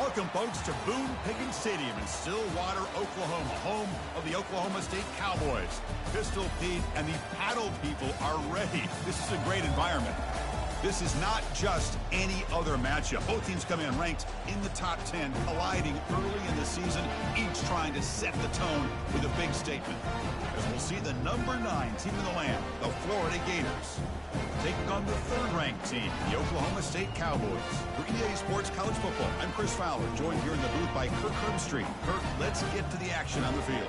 Welcome, folks, to Boone Pickens Stadium in Stillwater, Oklahoma, home of the Oklahoma State Cowboys. Pistol Pete and the Paddle people are ready. This is a great environment. This is not just any other matchup. Both teams come in ranked in the top 10, colliding early in the season, each trying to set the tone with a big statement. As we'll see the number 9 team in the land, the Florida Gators, taking on the third-ranked team, the Oklahoma State Cowboys. For EA Sports College Football, I'm Chris Fowler, joined here in the booth by Kirk Herbstreit. Kirk, let's get to the action on the field.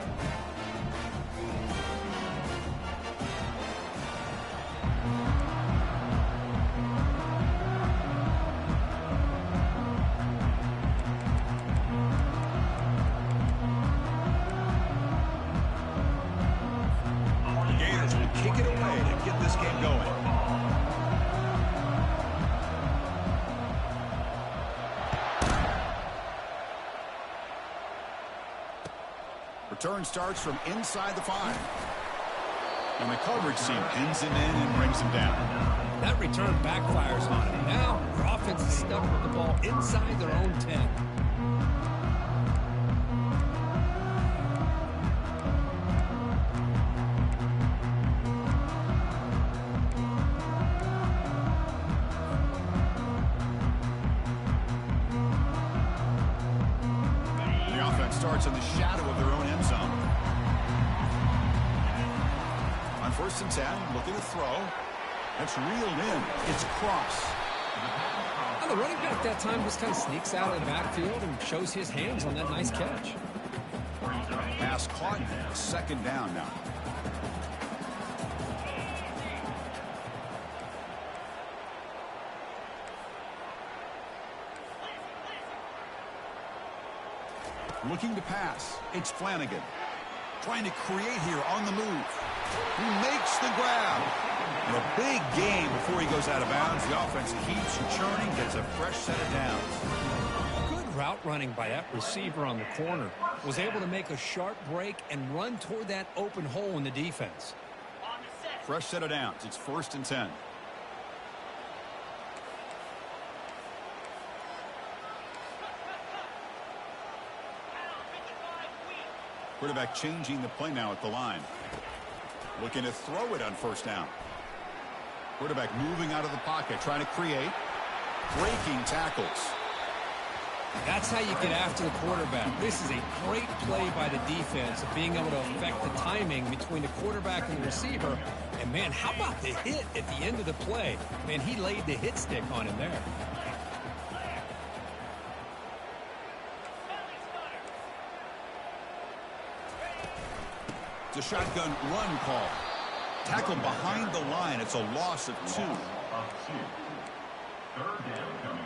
Return starts from inside the 5. And the coverage team pins him in and brings him down. That return backfires on him. Now, their offense is stuck with the ball inside their own 10. The offense starts in the shadow of their own end zone. On 1st and 10, looking to throw. That's reeled in. It's Cross. Now, the running back that time just kind of sneaks out of the backfield and shows his hands on that nice catch. Pass caught. 2nd down now. Looking to pass. It's Flanagan. Trying to create here on the move. He makes the grab. And a big gain before he goes out of bounds. The offense keeps churning, gets a fresh set of downs. Good route running by that receiver on the corner. Was able to make a sharp break and run toward that open hole in the defense. Fresh set of downs. It's 1st and 10. Quarterback changing the play now at the line. Looking to throw it on 1st down. Quarterback moving out of the pocket, trying to create. Breaking tackles. That's how you get after the quarterback. This is a great play by the defense of being able to affect the timing between the quarterback and the receiver. And, man, how about the hit at the end of the play? Man, he laid the hit stick on him there. It's a shotgun run call. Tackle behind the line. It's a loss of 2. 3rd down coming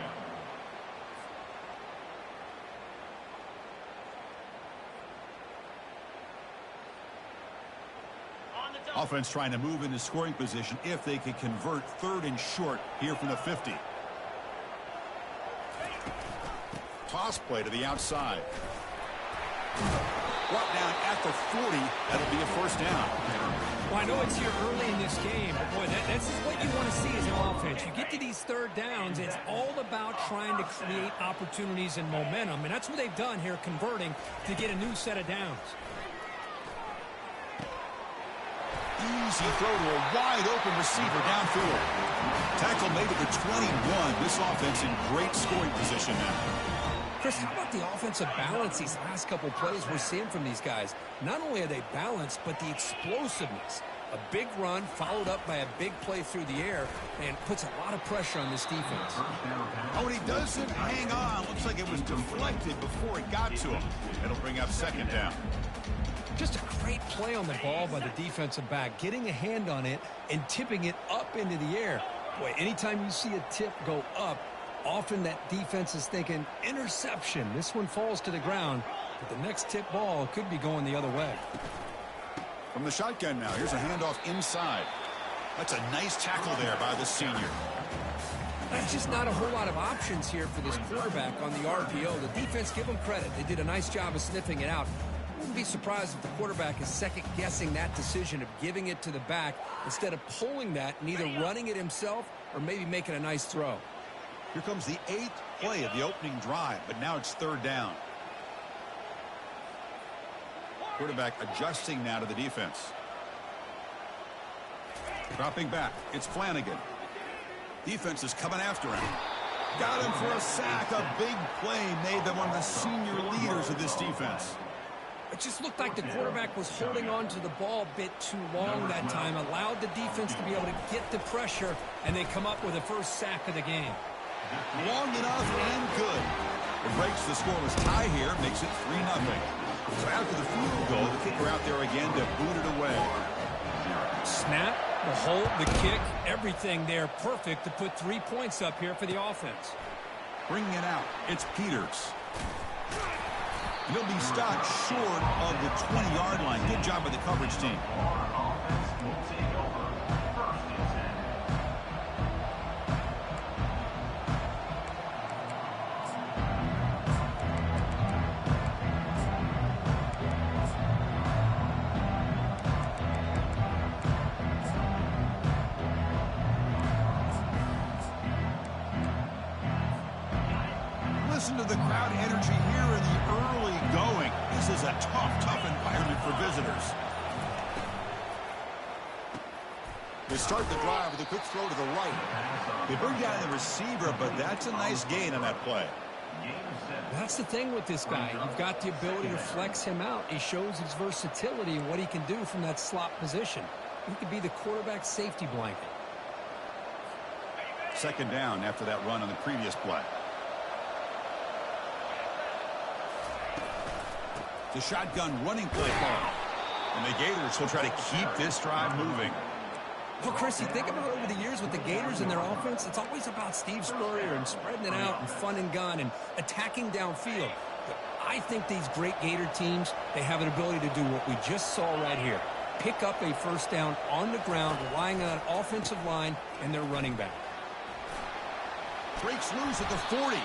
up. Offense trying to move into scoring position if they could convert 3rd and short here from the 50. Toss play to the outside. Brought down at the 40. That'll be a 1st down. Well, I know it's here early in this game, but, boy, this is what you want to see as an offense. You get to these 3rd downs, it's all about trying to create opportunities and momentum, and that's what they've done here, converting to get a new set of downs. Easy throw to a wide-open receiver downfield. Tackle made at the 21. This offense in great scoring position now. Chris, how about the offensive balance these last couple plays we're seeing from these guys? Not only are they balanced, but the explosiveness. A big run followed up by a big play through the air and puts a lot of pressure on this defense. Oh, and he doesn't hang on. Looks like it was deflected before it got to him. It'll bring up 2nd down. Just a great play on the ball by the defensive back, getting a hand on it and tipping it up into the air. Boy, anytime you see a tip go up, often that defense is thinking interception. This one falls to the ground, but the next tip ball could be going the other way. From the shotgun now, here's a handoff inside. That's a nice tackle there by the senior. That's just not a whole lot of options here for this quarterback on the RPO. The defense, give them credit. They did a nice job of sniffing it out. I wouldn't be surprised if the quarterback is second-guessing that decision of giving it to the back instead of pulling that and either running it himself or maybe making a nice throw. Here comes the 8th play of the opening drive, but now it's 3rd down. Quarterback adjusting now to the defense. Dropping back, it's Flanagan. Defense is coming after him. Got him for a sack. A big play made by one of the senior leaders of this defense. It just looked like the quarterback was holding on to the ball a bit too long that time, allowed the defense to be able to get the pressure, and they come up with the first sack of the game. Long enough and good. It breaks the scoreless tie here, makes it 3-0. So after the field goal, the kicker out there again to boot it away. Snap, the hold, the kick, everything there perfect to put 3 points up here for the offense. Bringing it out, it's Peters. He'll be stopped short of the 20-yard line. Good job by the coverage team. Listen to the crowd energy here in the early going. This is a tough environment for visitors. They start the drive with a quick throw to the right. They bring down the receiver, but that's a nice gain on that play. That's the thing with this guy. You've got the ability to flex him out. He shows his versatility and what he can do from that slot position. He could be the quarterback safety blanket. 2nd down after that run on the previous play. The shotgun running play call. And the Gators will try to keep this drive moving. Well, Chris, you think about over the years with the Gators and their offense, it's always about Steve Spurrier and spreading it out and fun and gun and attacking downfield. But I think these great Gator teams, they have an ability to do what we just saw right here. Pick up a first down on the ground, relying on an offensive line and their running back. Breaks loose at the 40.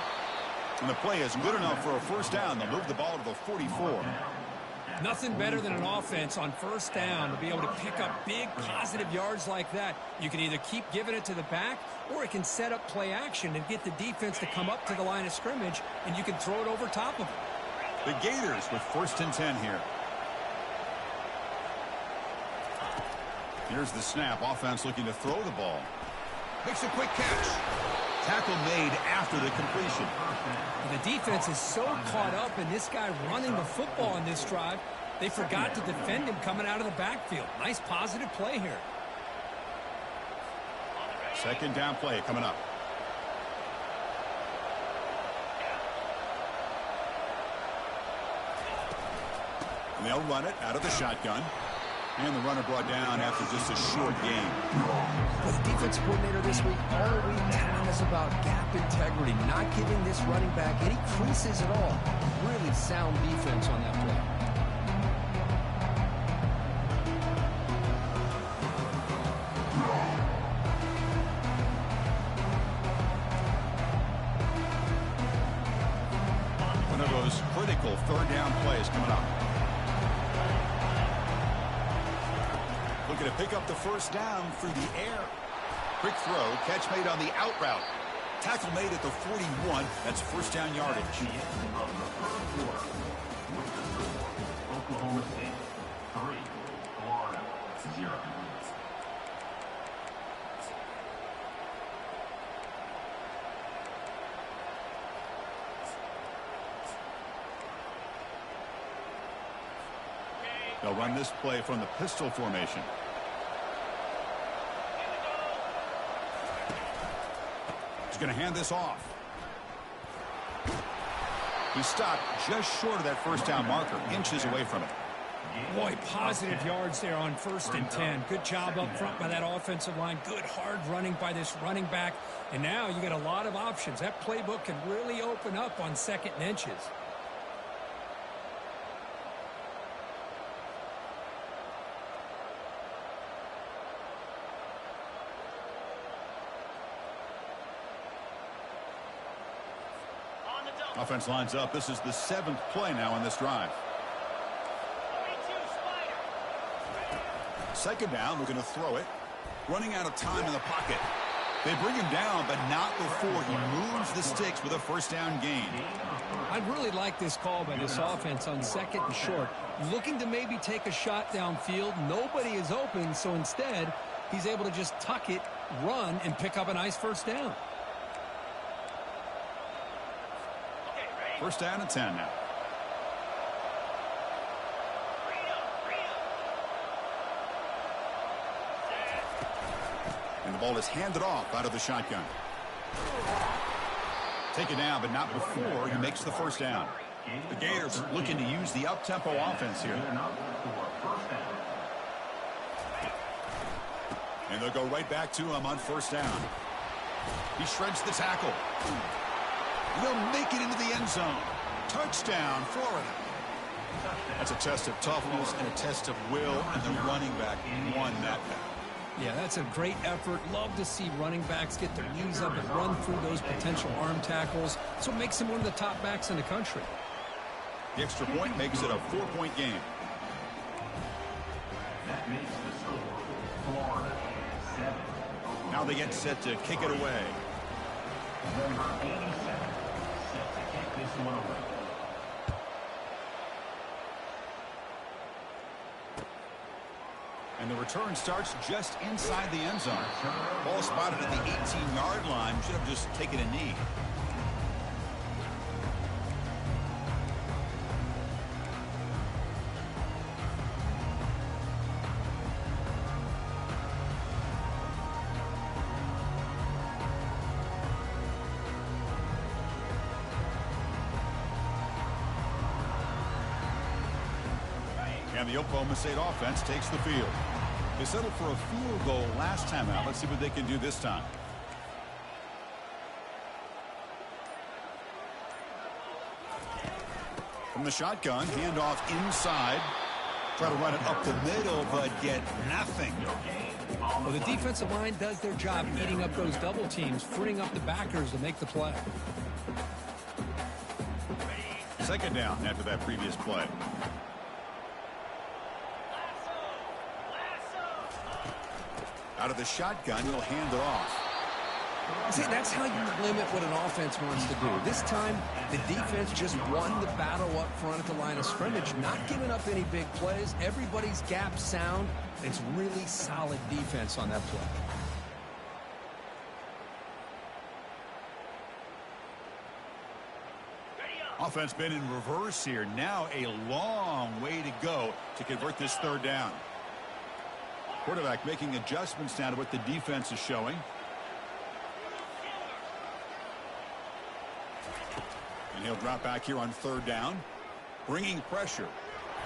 And the play is good enough for a first down. They'll move the ball to the 44. Nothing better than an offense on first down to be able to pick up big positive yards like that. You can either keep giving it to the back, or it can set up play action and get the defense to come up to the line of scrimmage, and you can throw it over top of it. The Gators with 1st and 10 here. Here's the snap. Offense looking to throw the ball. Makes a quick catch. Tackle made after the completion. The defense is so caught up in this guy running the football in this drive, they forgot to defend him coming out of the backfield. Nice positive play here. 2nd down play coming up. And they'll run it out of the shotgun. And the runner brought down after just a short gain. Well, the defense coordinator this week all week telling us about gap integrity, not giving this running back any creases at all. Really sound defense on that play. One of those critical 3rd down plays coming up. Looking to pick up the first down through the air. Quick throw, catch made on the out route. Tackle made at the 41. That's first down yardage. Oklahoma State 3, Florida 0. They'll run this play from the pistol formation. He's going to hand this off. He stopped just short of that first down marker, inches away from it. Boy, positive yards there on 1st and 10. Good job up front by that offensive line. Good hard running by this running back. And now you got a lot of options. That playbook can really open up on 2nd and inches. Offense lines up. This is the 7th play now on this drive. 2nd down, looking to throw it. Running out of time in the pocket. They bring him down, but not before he moves the sticks with a first down gain. I really like this call by this offense on 2nd and short. Looking to maybe take a shot downfield. Nobody is open, so instead, he's able to just tuck it, run, and pick up a nice first down. First down and 10 now. And the ball is handed off out of the shotgun. Taken down, but not before he makes the first down. The Gators looking to use the up-tempo offense here. And they'll go right back to him on first down. He shreds the tackle. They'll make it into the end zone. Touchdown, Florida. That's a test of toughness and a test of will, and the running back won that battle. Yeah, that's a great effort. Love to see running backs get their knees up and run through those potential arm tackles. So it makes him one of the top backs in the country. The extra point makes it a 4-point game. That makes the score Florida 7. Now they get set to kick it away. Number 87 set to kick this one away. And the return starts just inside the end zone. Ball spotted at the 18-yard line. Should have just taken a knee. And the Oklahoma State offense takes the field. They settled for a field goal last time out. Let's see what they can do this time. From the shotgun, handoff inside. Try to run it up the middle, but get nothing. Well, the defensive line does their job eating up those double teams, freeing up the backers to make the play. Second down after that previous play. Out of the shotgun, he'll hand it off. See, that's how you limit what an offense wants to do. This time, the defense just won the battle up front at the line of scrimmage, not giving up any big plays. Everybody's gap sound. It's really solid defense on that play. Offense been in reverse here. Now a long way to go to convert this third down. Quarterback making adjustments now to what the defense is showing. And he'll drop back here on third down. Bringing pressure.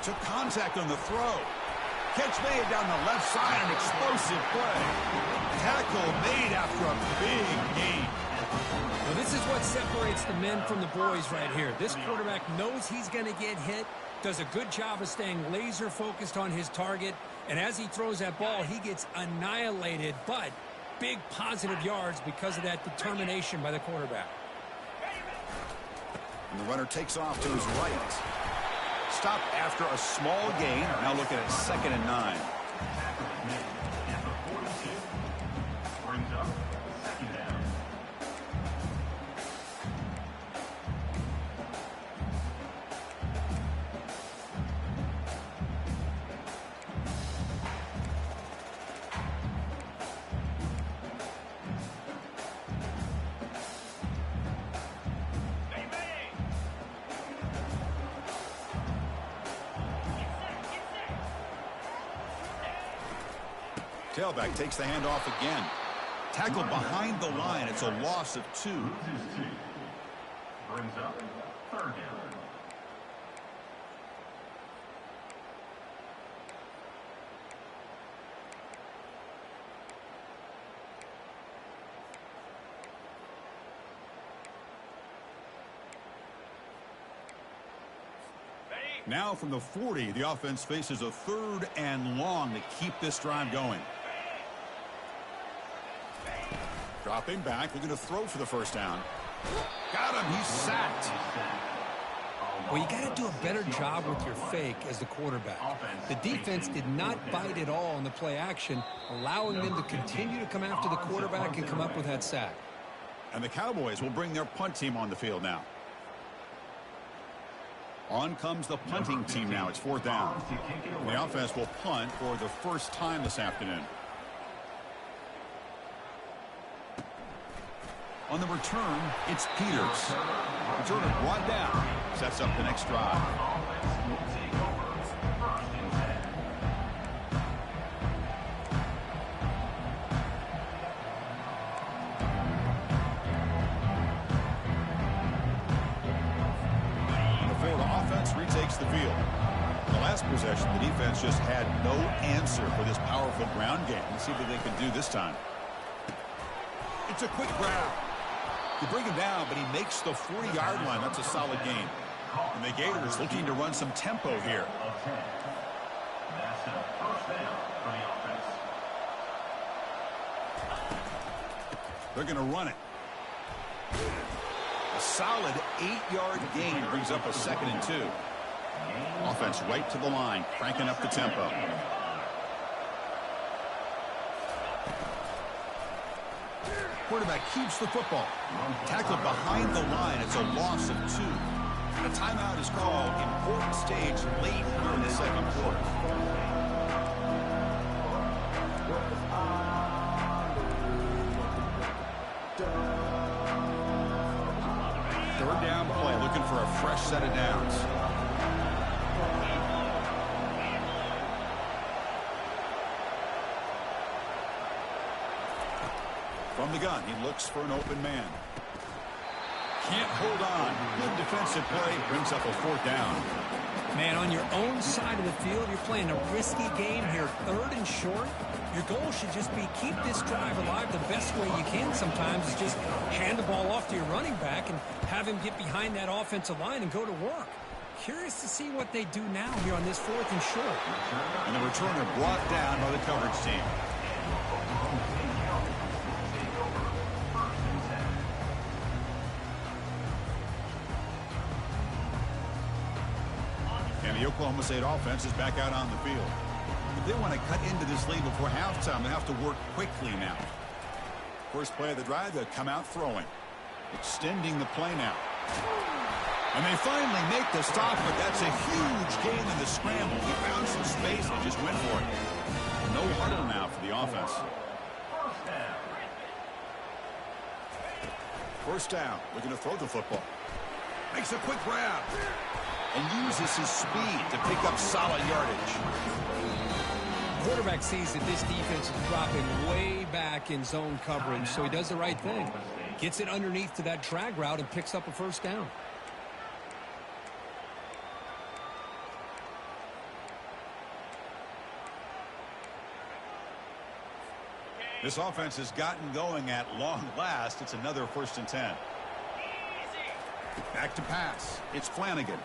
Took contact on the throw. Catch made down the left side. An explosive play. Tackle made after a big gain. Well, this is what separates the men from the boys right here. This quarterback knows he's going to get hit. Does a good job of staying laser focused on his target. And as he throws that ball, he gets annihilated, but big positive yards because of that determination by the quarterback. And the runner takes off to his right. Stopped after a small gain. Now looking at 2nd and 9. Brings up second down. Tailback takes the handoff again. Tackled behind the line. It's a loss of 2. Loses 2. Brings up third down. Now from the 40, the offense faces a 3rd and long to keep this drive going. Dropping back, looking to throw for the first down. Got him, he's sacked. Well, you got to do a better job with your fake as the quarterback. The defense did not bite at all in the play action, allowing them to continue to come after the quarterback and come up with that sack. And the Cowboys will bring their punt team on the field now. On comes the punting team now. It's 4th down. And the offense will punt for the first time this afternoon. On the return, it's Peters. Returner brought down. Sets up the next drive. The Florida offense retakes the field. The last possession, the defense just had no answer for this powerful ground game. Let's see what they can do this time. It's a quick grab. You bring him down, but he makes the 40-yard line. That's a solid gain. And the Gators looking to run some tempo here. That's a first down for the offense. They're going to run it. A solid 8-yard gain brings up a 2nd and 2. Offense right to the line, cranking up the tempo. Quarterback keeps the football. Tackled behind the line. It's a loss of 2. A timeout is called. Important stage late here in the 2nd quarter. Third down play, looking for a fresh set of downs. From the gun, he looks for an open man. Can't hold on. Good defensive play. Brings up a 4th down. Man, on your own side of the field, you're playing a risky game here. 3rd and short. Your goal should just be keep this drive alive the best way you can sometimes is just hand the ball off to your running back and have him get behind that offensive line and go to work. Curious to see what they do now here on this 4th and short. And the returner brought down by the coverage team. The Oklahoma State offense is back out on the field. If they want to cut into this lead before halftime, they have to work quickly now. First play of the drive, they'll come out throwing. Extending the play now. And they finally make the stop, but that's a huge gain in the scramble. He found some space and just went for it. No huddle now for the offense. First down, looking to throw the football. Makes a quick grab. And uses his speed to pick up solid yardage. Quarterback sees that this defense is dropping way back in zone coverage, so he does the right thing. Gets it underneath to that drag route and picks up a 1st down. This offense has gotten going at long last. It's another 1st and 10. Back to pass. It's Flanagan.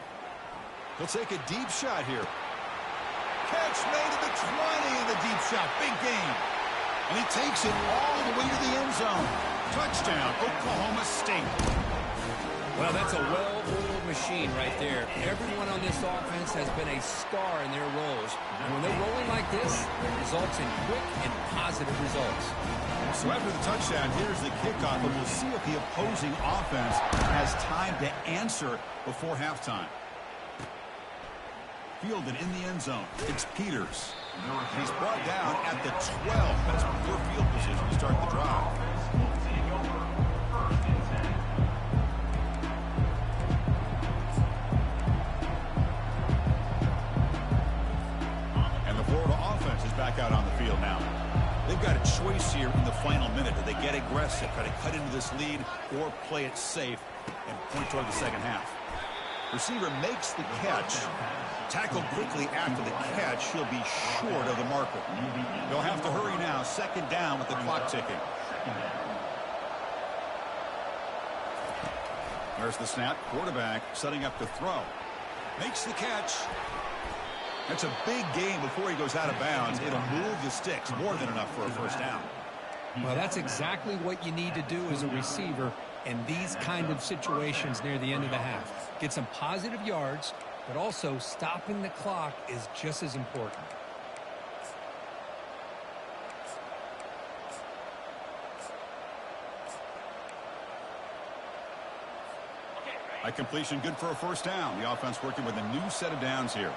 He'll take a deep shot here. Catch made at the 20 in the deep shot. Big gain. And he takes it all the way to the end zone. Touchdown, Oklahoma State. Well, that's a well-oiled machine right there. Everyone on this offense has been a star in their roles. And when they're rolling like this, it results in quick and positive results. So after the touchdown, here's the kickoff, and we'll see if the opposing offense has time to answer before halftime. Fielded in the end zone. It's Peters. He's brought down at the 12. That's poor field position to start the drive. And the Florida offense is back out on the field now. They've got a choice here in the final minute. Do they get aggressive, try to cut into this lead, or play it safe and point toward the 2nd half? Receiver makes the catch. Tackled quickly after the catch. He'll be short of the marker. They'll have to hurry now. 2nd down with the clock ticking. There's the snap. Quarterback setting up to throw. Makes the catch. That's a big gain before he goes out of bounds. It'll move the sticks. More than enough for a 1st down. Well, that's exactly what you need to do as a receiver. in these kind of situations near the end of the half. Get some positive yards, but also stopping the clock is just as important. A completion good for a first down. The offense working with a new set of downs here.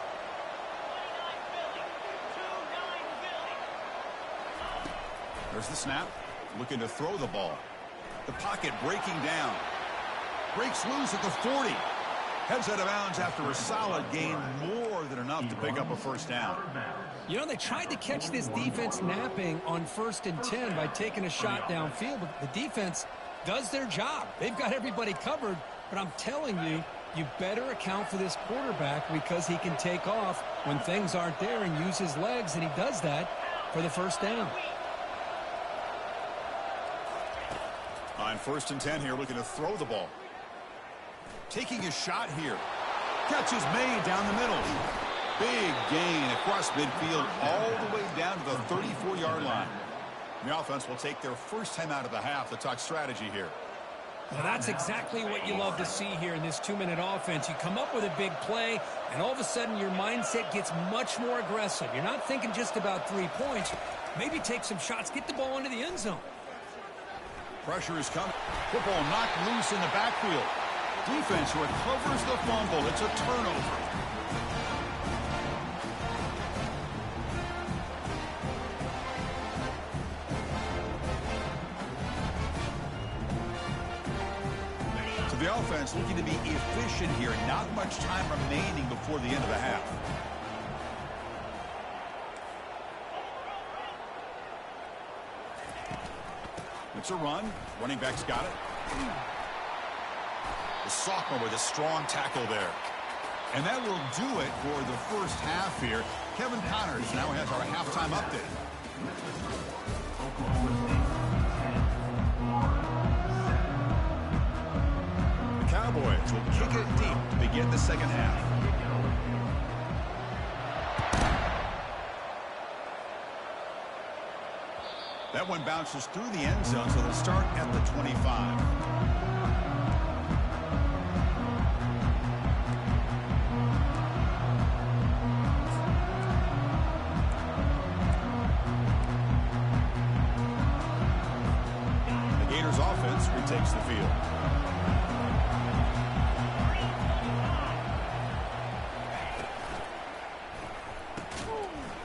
There's the snap. Looking to throw the ball. The pocket breaking down. Breaks loose at the 40. Heads out of bounds after a solid gain, more than enough to pick up a first down. You know, they tried to catch this defense napping on 1st and 10 by taking a shot downfield, but the defense does their job. They've got everybody covered, but I'm telling you, you better account for this quarterback because he can take off when things aren't there and use his legs, and he does that for the first down. On 1st and 10 here, looking to throw the ball. Taking a shot here. Catch is made down the middle. Big gain across midfield all the way down to the 34-yard line. The offense will take their first time out of the half to talk strategy here. Well, that's exactly what you love to see here in this 2-minute offense. You come up with a big play, and all of a sudden your mindset gets much more aggressive. You're not thinking just about 3 points. Maybe take some shots, get the ball into the end zone. Pressure is coming. Football knocked loose in the backfield. Defense recovers the fumble. It's a turnover. So the offense looking to be efficient here. Not much time remaining before the end of the half. It's a run. Running back's got it. The sophomore with a strong tackle there. And that will do it for the first half here. Kevin Connors now has our halftime update. The Cowboys will kick it deep to begin the second half. That one bounces through the end zone, so they'll start at the 25. The Gators offense retakes the field.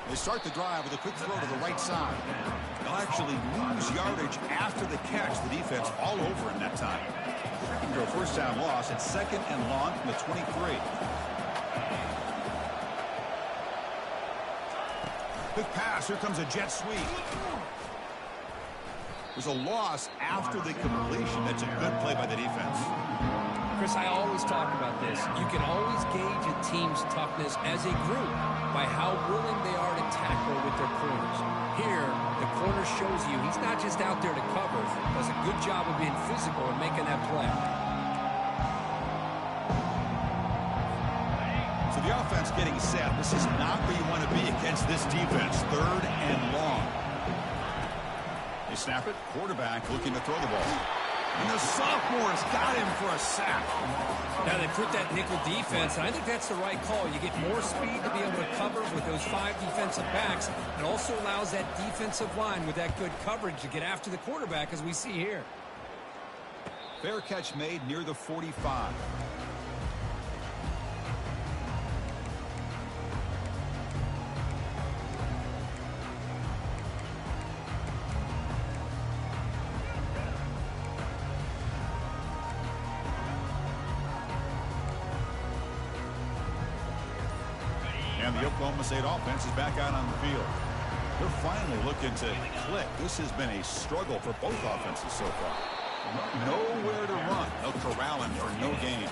They start the drive with a quick throw to the right side. They'll actually lose yardage after the catch. The defense all over in that time. After a first down loss, it's 2nd and long from the 23. Quick pass. Here comes a jet sweep. There's a loss after the completion. That's a good play by the defense. Chris, I always talk about this. You can always gauge a team's toughness as a group by how willing they are to tackle with their corners. Here, the corner shows you he's not just out there to cover, does a good job of being physical and making that play. So the offense getting set. This is not where you want to be against this defense. 3rd and long. They snap it. Quarterback looking to throw the ball. And the sophomore's got him for a sack. Now they put that nickel defense, and I think that's the right call. You get more speed to be able to cover with those 5 defensive backs. It also allows that defensive line with that good coverage to get after the quarterback, as we see here. Fair catch made near the 45. And the Oklahoma State offense is back out on the field. They're finally looking to click. This has been a struggle for both offenses so far. Nowhere to run. They'll corral him for no gain.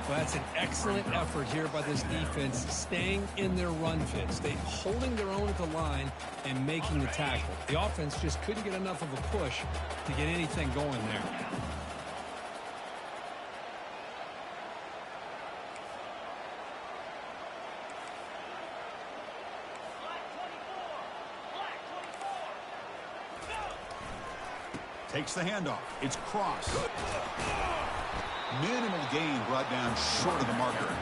Well, that's an excellent effort here by this defense, staying in their run fits. They holding their own at the line and making the tackle. The offense just couldn't get enough of a push to get anything going there. Takes the handoff. It's crossed. Minimal gain brought down short of the marker.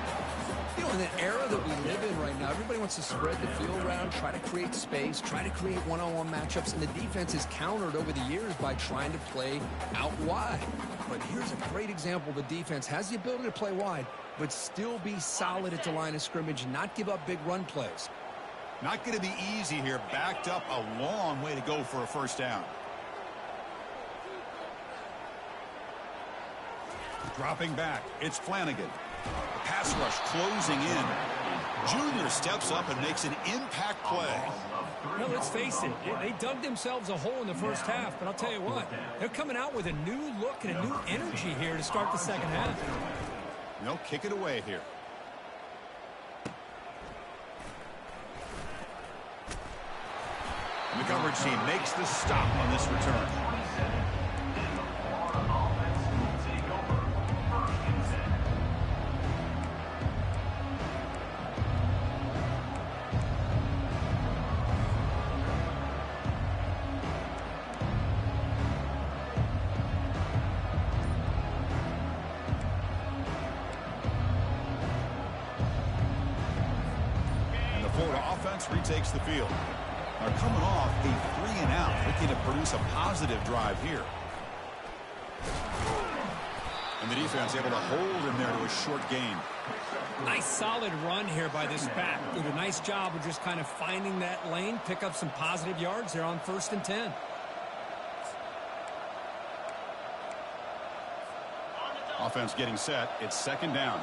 You know, in the era that we live in right now, everybody wants to spread the field around, try to create space, try to create one-on-one matchups, and the defense is countered over the years by trying to play out wide. But here's a great example. The defense has the ability to play wide, but still be solid at the line of scrimmage, not give up big run plays. Not going to be easy here. Backed up a long way to go for a first down. Dropping back, it's Flanagan. The pass rush closing in. Junior steps up and makes an impact play. Well, let's face it, they dug themselves a hole in the first half, but I'll tell you what, they're coming out with a new look and a new energy here to start the second half. They'll kick it away here. And the coverage team makes the stop on this return. Retakes the field. Now coming off a 3-and-out, looking to produce a positive drive here. And the defense able to hold him there to a short gain. Nice solid run here by this back. Did a nice job of just kind of finding that lane, pick up some positive yards there on 1st and 10. Offense getting set. It's 2nd down.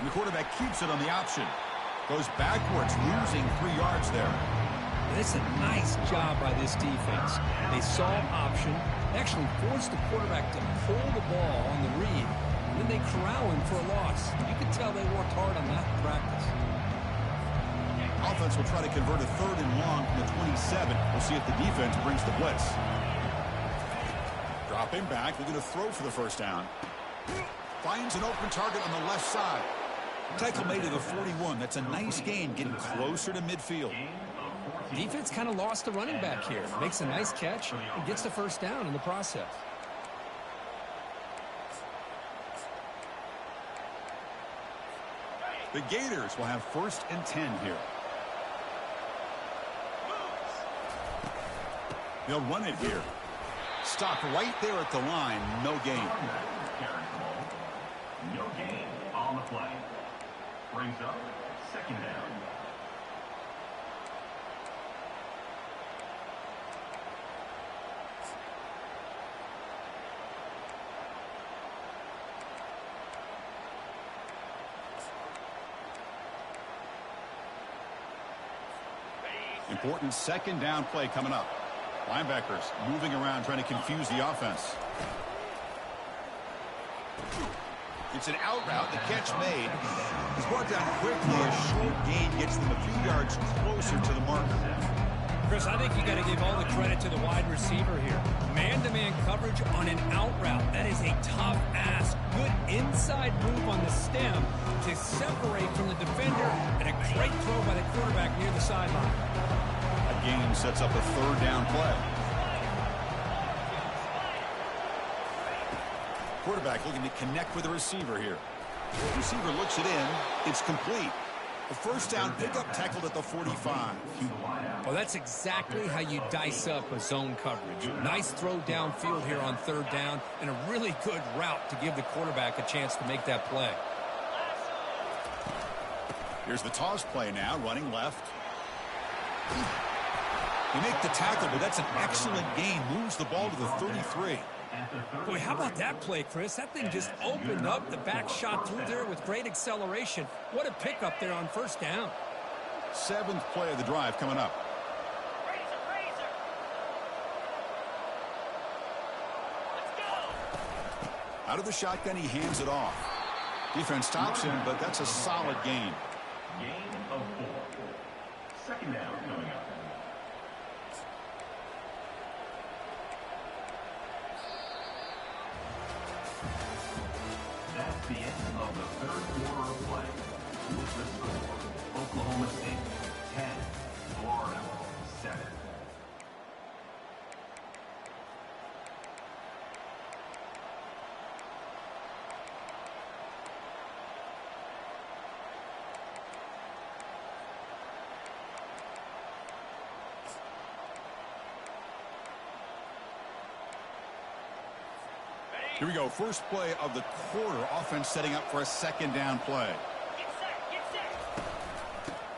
And the quarterback keeps it on the option. Goes backwards, losing 3 yards there. That's a nice job by this defense. They saw option, actually forced the quarterback to pull the ball on the read, and then they corral him for a loss. You can tell they worked hard on that in practice. Offense will try to convert a 3rd and long from the 27. We'll see if the defense brings the blitz. Dropping back, looking to throw for the first down. Finds an open target on the left side. Tackle made to the 41. That's a nice gain, getting closer to midfield. Defense kind of lost the running back here. Makes a nice catch and gets the first down in the process. The Gators will have 1st and 10 here. They'll run it here. Stop right there at the line. No gain. No gain on the play. Brings up 2nd down. Important 2nd down play coming up. Linebackers moving around, trying to confuse the offense. It's an out route. The catch made. It's brought down quickly. A short gain gets them a few yards closer to the marker. Chris, I think you got to give all the credit to the wide receiver here. Man-to-man coverage on an out route. That is a tough ask. Good inside move on the stem to separate from the defender, and a great throw by the quarterback near the sideline. A gain sets up a 3rd down play. Quarterback looking to connect with the receiver here. The receiver looks it in. It's complete. The first down pickup tackled at the 45. Well, that's exactly how you dice up a zone coverage. Nice throw downfield here on 3rd down, and a really good route to give the quarterback a chance to make that play. Here's the toss play now, running left. You make the tackle, but that's an excellent gain. Moves the ball to the 33. Boy, how about that play, Chris? That thing just opened up. The back shot through there with great acceleration. What a pickup there on 1st down. 7th play of the drive coming up. Out of the shotgun, he hands it off. Defense stops him, but that's a solid gain. Gain of 4. 2nd down coming up. That's the end of the 3rd quarter of play. The score, Oklahoma State 10, Florida 7. Here we go. First play of the quarter. Offense setting up for a second down play.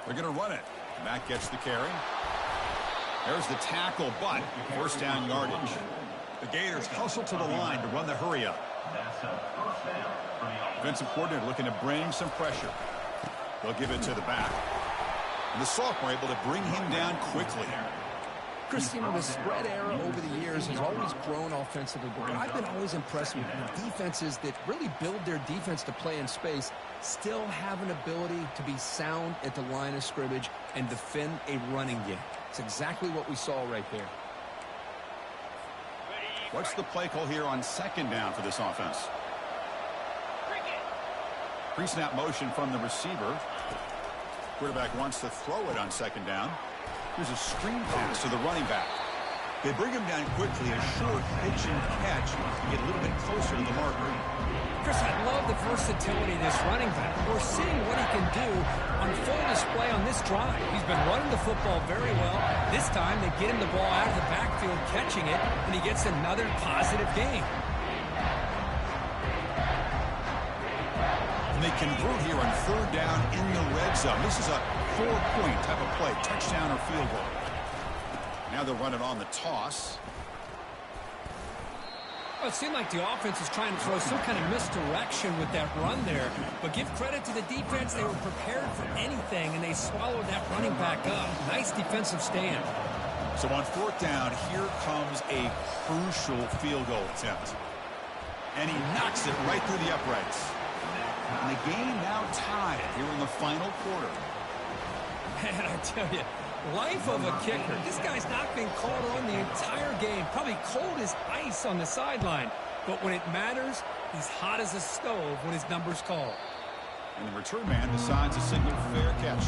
They're going to run it. Matt gets the carry. There's the tackle, but first down yardage. The Gators hustle to the line to run the hurry up. That's a first down for the Defensive coordinator looking to bring some pressure. They'll give it to the back. And the sophomore able to bring him down quickly. Chris, you know, the spread era over the years has always grown offensively, but I've been always impressed with defenses that really build their defense to play in space, still have an ability to be sound at the line of scrimmage and defend a running game. It's exactly what we saw right there. What's the play call here on second down for this offense? Pre-snap motion from the receiver. Quarterback wants to throw it on second down. Here's a screen pass to the running back. They bring him down quickly, a short pitch and catch to get a little bit closer to the marker. Chris, I love the versatility of this running back. We're seeing what he can do on full display on this drive. He's been running the football very well. This time they get him the ball out of the backfield, catching it, and he gets another positive gain. And they convert here on third down in the red zone. This is a 4-point type of play, touchdown or field goal. Now they'll run it on the toss. Well, it seemed like the offense is trying to throw some kind of misdirection with that run there. But give credit to the defense. They were prepared for anything, and they swallowed that running back up. Nice defensive stand. So on fourth down, here comes a crucial field goal attempt. And he knocks it right through the uprights. And the game now tied here in the final quarter. Man, I tell you, life of a kicker. This guy's not been called on the entire game. Probably cold as ice on the sideline. But when it matters, he's hot as a stove when his number's called. And the return man decides to signal fair catch.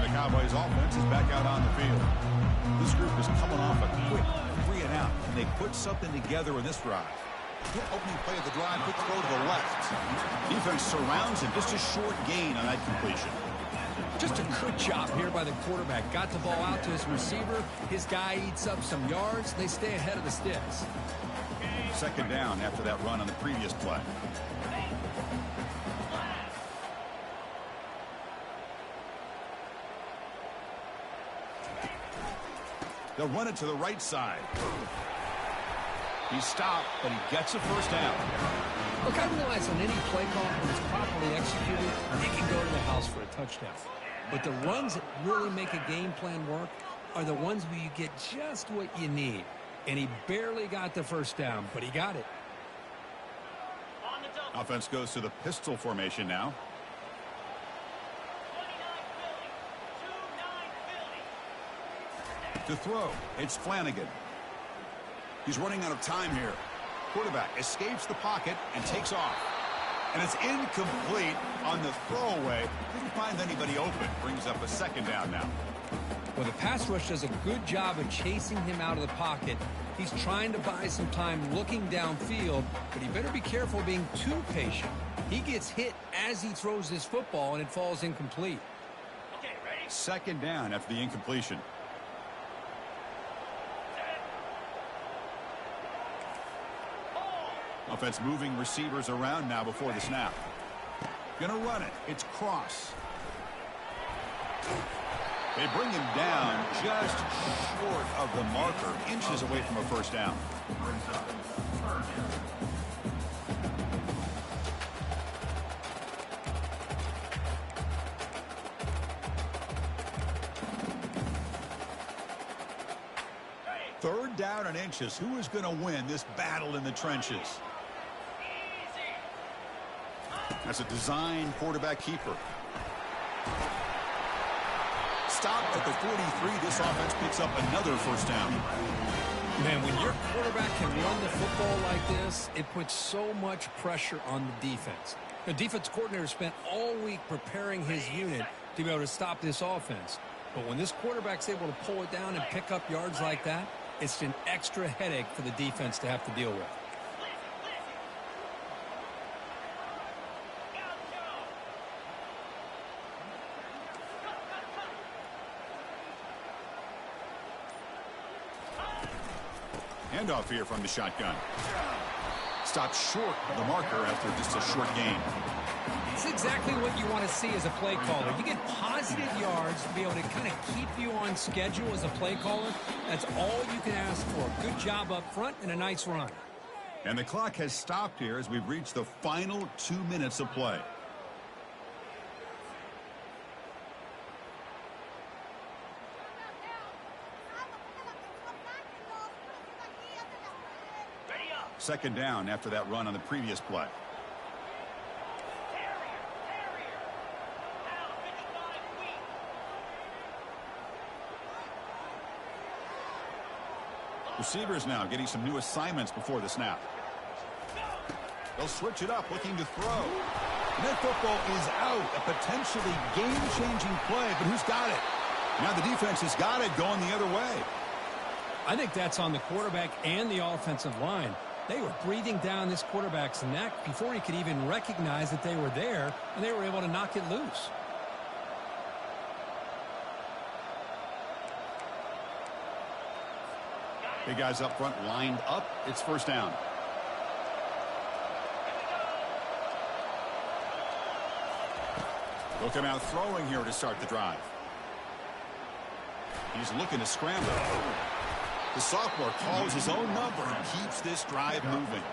Cowboys offense is back out on the field. This group is coming off a quick 3-and-out, and they put something together in this drive. Good opening play of the drive, quick throw to the left. Defense surrounds him, just a short gain on that completion. Just a good job here by the quarterback. Got the ball out to his receiver. His guy eats up some yards. They stay ahead of the sticks. Second down after that run on the previous play. They'll run it to the right side. He's stopped, but he gets a first down. Look, I realize on any play call, when it's properly executed, it can go to the house for a touchdown. But the runs that really make a game plan work are the ones where you get just what you need. And he barely got the first down, but he got it. Offense goes to the pistol formation now. To throw, it's Flanagan. He's running out of time here. Quarterback escapes the pocket and takes off. And it's incomplete on the throwaway. Didn't find anybody open. Brings up a second down now. Well, the pass rush does a good job of chasing him out of the pocket. He's trying to buy some time looking downfield, but he better be careful being too patient. He gets hit as he throws his football, and it falls incomplete. Okay, ready? Second down after the incompletion. Offense moving receivers around now before the snap. Gonna run it. It's Cross. They bring him down just short of the marker, inches away from a first down. Third down and inches. Who is going to win this battle in the trenches? As a design quarterback keeper. Stopped at the 43. This offense picks up another first down. Man, when your quarterback can run the football like this, it puts so much pressure on the defense. The defense coordinator spent all week preparing his unit to be able to stop this offense. But when this quarterback's able to pull it down and pick up yards like that, it's an extra headache for the defense to have to deal with. Handoff here from the shotgun. Stopped short of the marker after just a short gain. It's exactly what you want to see as a play caller. You get positive yards to be able to kind of keep you on schedule as a play caller. That's all you can ask for. Good job up front and a nice run. And the clock has stopped here as we've reached the final 2 minutes of play. Second down after that run on the previous play. Receivers now getting some new assignments before the snap. They'll switch it up, looking to throw. And that football is out. A potentially game-changing play, but who's got it? Now the defense has got it going the other way. I think that's on the quarterback and the offensive line. They were breathing down this quarterback's neck before he could even recognize that they were there, and they were able to knock it loose. Big guys up front lined up. It's first down. They'll come out throwing here to start the drive. He's looking to scramble. The sophomore calls his own number and keeps this drive moving.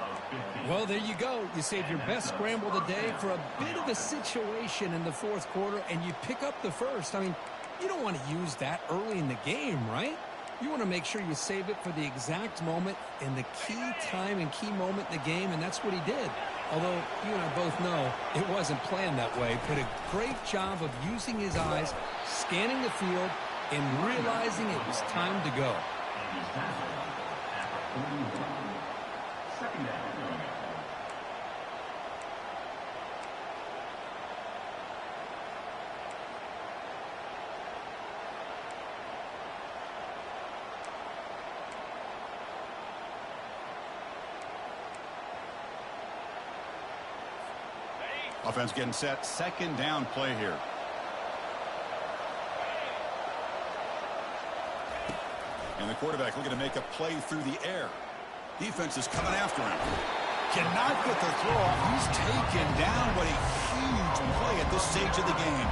Well, there you go. You save your best scramble of the day for a bit of a situation in the fourth quarter, and you pick up the first. I mean, you don't want to use that early in the game, right? You want to make sure you save it for the exact moment and the key time and key moment in the game, and that's what he did. Although you and I both know it wasn't planned that way, but a great job of using his eyes, scanning the field, and realizing it was time to go. Second down. Offense getting set. Second down play here. And the quarterback looking to make a play through the air. Defense is coming after him. Cannot get the throw off. He's taken down. What a huge play at this stage of the game.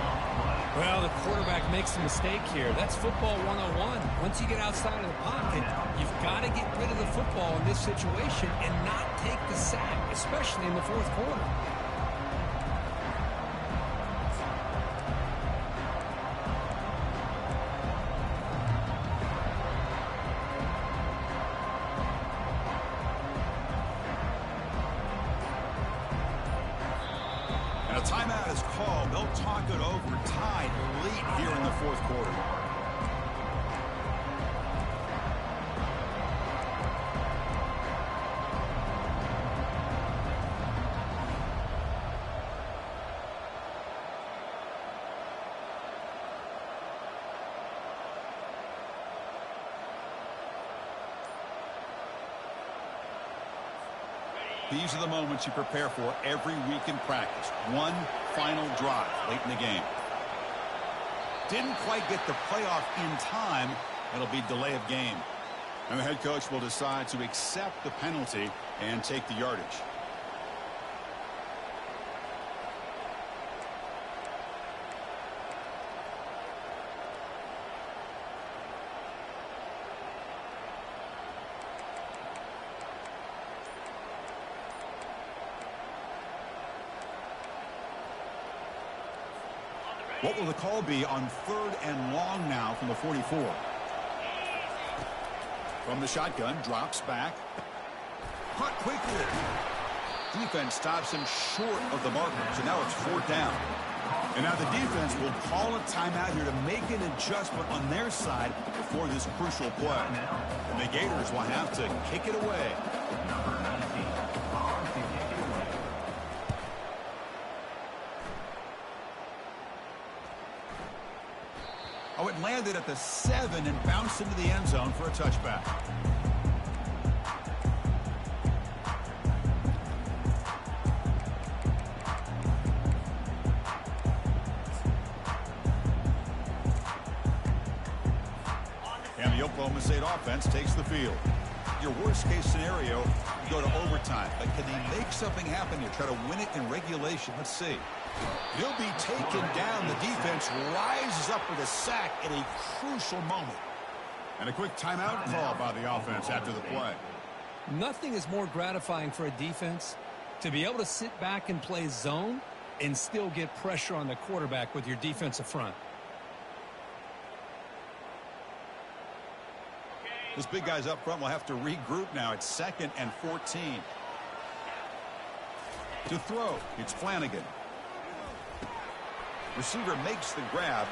Well, the quarterback makes a mistake here. That's football 101. Once you get outside of the pocket, you've got to get rid of the football in this situation and not take the sack, especially in the fourth quarter. Timeout is called. They'll talk it over. Tied late here in the fourth quarter. These are the moments you prepare for every week in practice. One final drive late in the game. Didn't quite get the playoff in time. It'll be delay of game. And the head coach will decide to accept the penalty and take the yardage. What will the call be on third and long now from the 44? From the shotgun, drops back. Caught quickly. defense stops him short of the marker, so now it's 4th down. And now the defense will call a timeout here to make an adjustment on their side before this crucial play. And the Gators will have to kick it away. Number 19, on to kick it away. Oh, it landed at the 7 and bounced into the end zone for a touchback. And the Oklahoma State offense takes the field. Your worst-case scenario, you go to overtime. But can they make something happen here? Try to win it in regulation. Let's see. He'll be taken down. The defense rises up with a sack at a crucial moment. And a quick timeout call by the offense after the play. Nothing is more gratifying for a defense to be able to sit back and play zone and still get pressure on the quarterback with your defensive front. This big guy's up front will have to regroup now. It's 2nd and 14. To throw, it's Flanagan. Receiver makes the grab.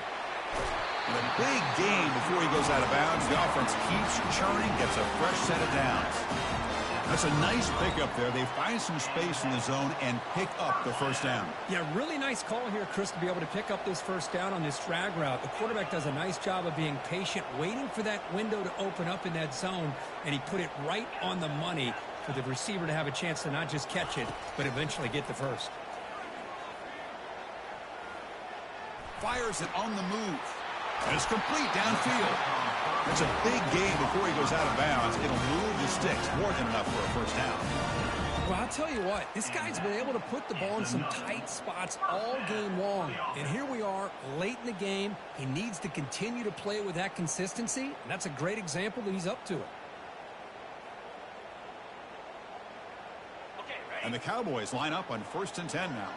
And a big gain before he goes out of bounds. The offense keeps churning, gets a fresh set of downs. That's a nice pickup there. They find some space in the zone and pick up the first down. Yeah, really nice call here, Chris, to be able to pick up this first down on this drag route. The quarterback does a nice job of being patient, waiting for that window to open up in that zone, and he put it right on the money for the receiver to have a chance to not just catch it, but eventually get the first. Fires it on the move. And it's complete downfield. It's a big gain before he goes out of bounds. It'll move the sticks. More than enough for a first down. Well, I'll tell you what, this guy's been able to put the ball in some tight spots all game long. And here we are, late in the game. He needs to continue to play with that consistency. And that's a great example that he's up to it. And the Cowboys line up on 1st and 10 now.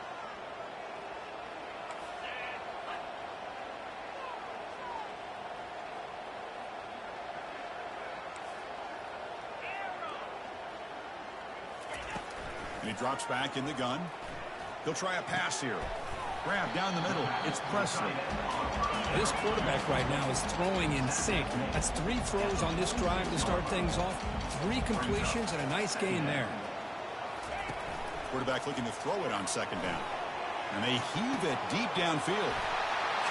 And he drops back in the gun. He'll try a pass here. Grab down the middle. It's Presley. This quarterback right now is throwing in sync. That's 3 throws on this drive to start things off. 3 completions and a nice gain there. Quarterback looking to throw it on 2nd down. And they heave it deep downfield.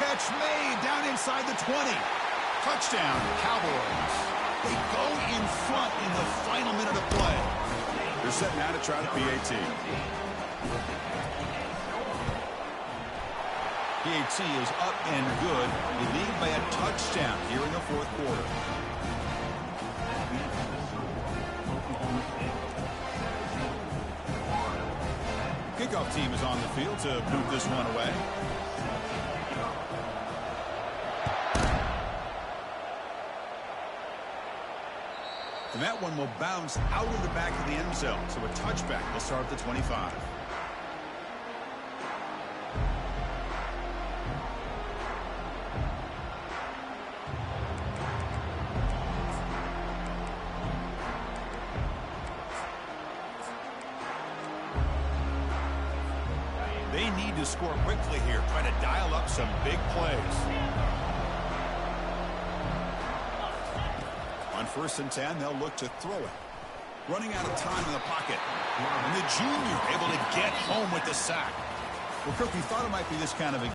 Catch made down inside the 20. Touchdown, Cowboys. They go in front in the final minute of play. They're set now to try the PAT. PAT is up and good. They lead by a touchdown here in the 4th quarter. Kickoff team is on the field to boot this one away. And that one will bounce out of the back of the end zone. So a touchback will start at the 25. They need to score quickly here. Try to dial up some big plays. On 1st and 10, they'll look to throw it. Running out of time in the pocket. And the junior able to get home with the sack. Well, Kirk, we thought it might be this kind of a